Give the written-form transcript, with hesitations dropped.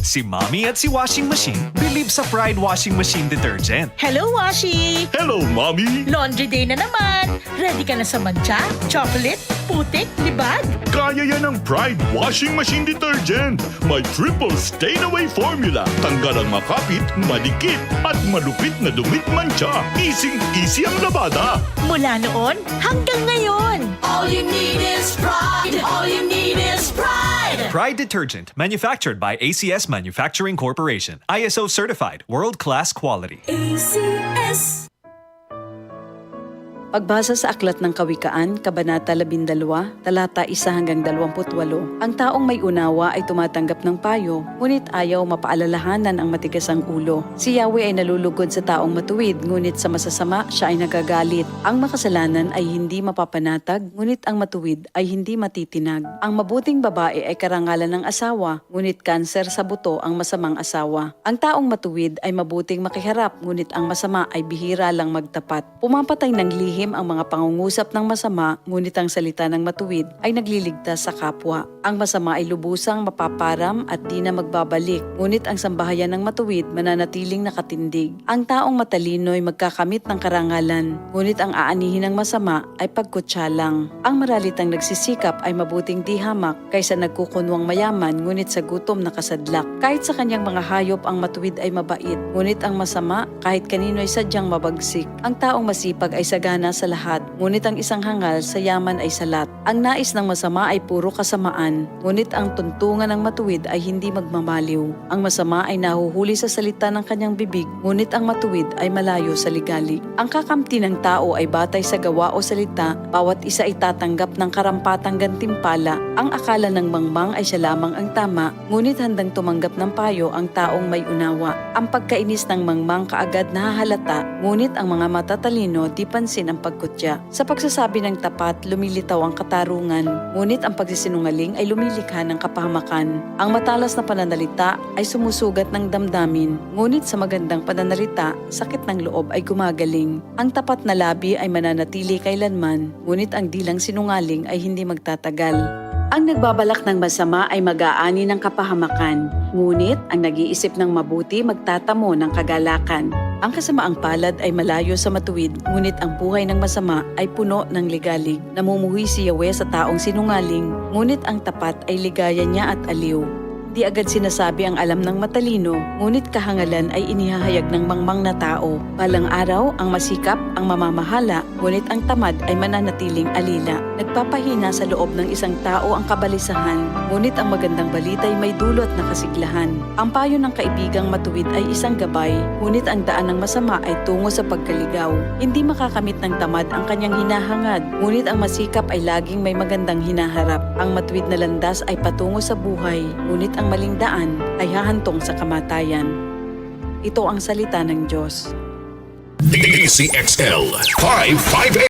Si Mommy at si Washing Machine believe sa Pride Washing Machine Detergent. Hello, Washi! Hello, Mommy! Laundry day na naman! Ready ka na sa mancha, chocolate, putik, libag? Kaya yan ang Pride Washing Machine Detergent. May triple stain-away formula. Tanggal ang makapit, madikit, at malupit na dumit mancha. Easy ang labada. Mula noon hanggang ngayon. All you need is pride. All you need is pride. Pride Detergent, manufactured by ACS Manufacturing Corporation. ISO certified, world-class quality. ACS. Pagbasa sa Aklat ng Kawikaan, Kabanata 12, talata 1 hanggang 28, ang taong may unawa ay tumatanggap ng payo, ngunit ayaw mapaalalahanan ang matigas ang ulo. Si Yahweh ay nalulugod sa taong matuwid, ngunit sa masasama siya ay nagagalit. Ang makasalanan ay hindi mapapanatag, ngunit ang matuwid ay hindi matitinag. Ang mabuting babae ay karangalan ng asawa, ngunit kanser sa buto ang masamang asawa. Ang taong matuwid ay mabuting makiharap, ngunit ang masama ay bihira lang magtapat. Pumapatay ng lihim ang mga pangungusap ng masama, ngunit ang salita ng matuwid ay nagliligtas sa kapwa. Ang masama ay lubusang mapaparam at di na magbabalik, ngunit ang sambahayan ng matuwid mananatiling nakatindig. Ang taong matalino ay magkakamit ng karangalan, ngunit ang aanihin ng masama ay pagkutsa lang. Ang maralitang nagsisikap ay mabuting di hamak kaysa nagkukunwang mayaman, ngunit sa gutom nakasadlak. Kahit sa kanyang mga hayop ang matuwid ay mabait, ngunit ang masama kahit kanino ay sadyang mabagsik. Ang taong masipag ay sagana sa lahat, ngunit ang isang hangal sa yaman ay salat. Ang nais ng masama ay puro kasamaan, ngunit ang tuntungan ng matuwid ay hindi magmamaliw. Ang masama ay nahuhuli sa salita ng kanyang bibig, ngunit ang matuwid ay malayo sa ligalig. Ang kakamti ng tao ay batay sa gawa o salita, bawat isa ay tatanggap ng karampatang gantimpala. Ang akala ng mangmang ay siya lamang ang tama, ngunit handang tumanggap ng payo ang taong may unawa. Ang pagkainis ng mangmang kaagad nahahalata, ngunit ang mga matatalino di pansin ang pagkutya. Sa pagsasabi ng tapat, lumilitaw ang katarungan, ngunit ang pagsisinungaling ay lumilikha ng kapahamakan. Ang matalas na pananalita ay sumusugat ng damdamin, ngunit sa magandang pananalita, sakit ng loob ay gumagaling. Ang tapat na labi ay mananatili kailanman, ngunit ang dilang sinungaling ay hindi magtatagal. Ang nagbabalak ng masama ay mag-aani ng kapahamakan, ngunit ang nag-iisip ng mabuti magtatamo ng kagalakan. Ang kasamaang palad ay malayo sa matuwid, ngunit ang buhay ng masama ay puno ng ligalig. Namumuhi si Yahweh sa taong sinungaling, ngunit ang tapat ay ligaya niya at aliw. Di agad sinasabi ang alam ng matalino, ngunit kahangalan ay inihahayag ng mangmang na tao. Balang araw, ang masikap, ang mamamahala, ngunit ang tamad ay mananatiling alila. Nagpapahina sa loob ng isang tao ang kabalisahan, ngunit ang magandang balita ay may dulot na kasiglahan. Ang payo ng kaibigang matuwid ay isang gabay, ngunit ang daan ng masama ay tungo sa pagkaligaw. Hindi makakamit ng tamad ang kanyang hinahangad, ngunit ang masikap ay laging may magandang hinaharap. Ang matuwid na landas ay patungo sa buhay, ngunit ang maling daan ay hahantong sa kamatayan. Ito ang salita ng Diyos. DCXL 558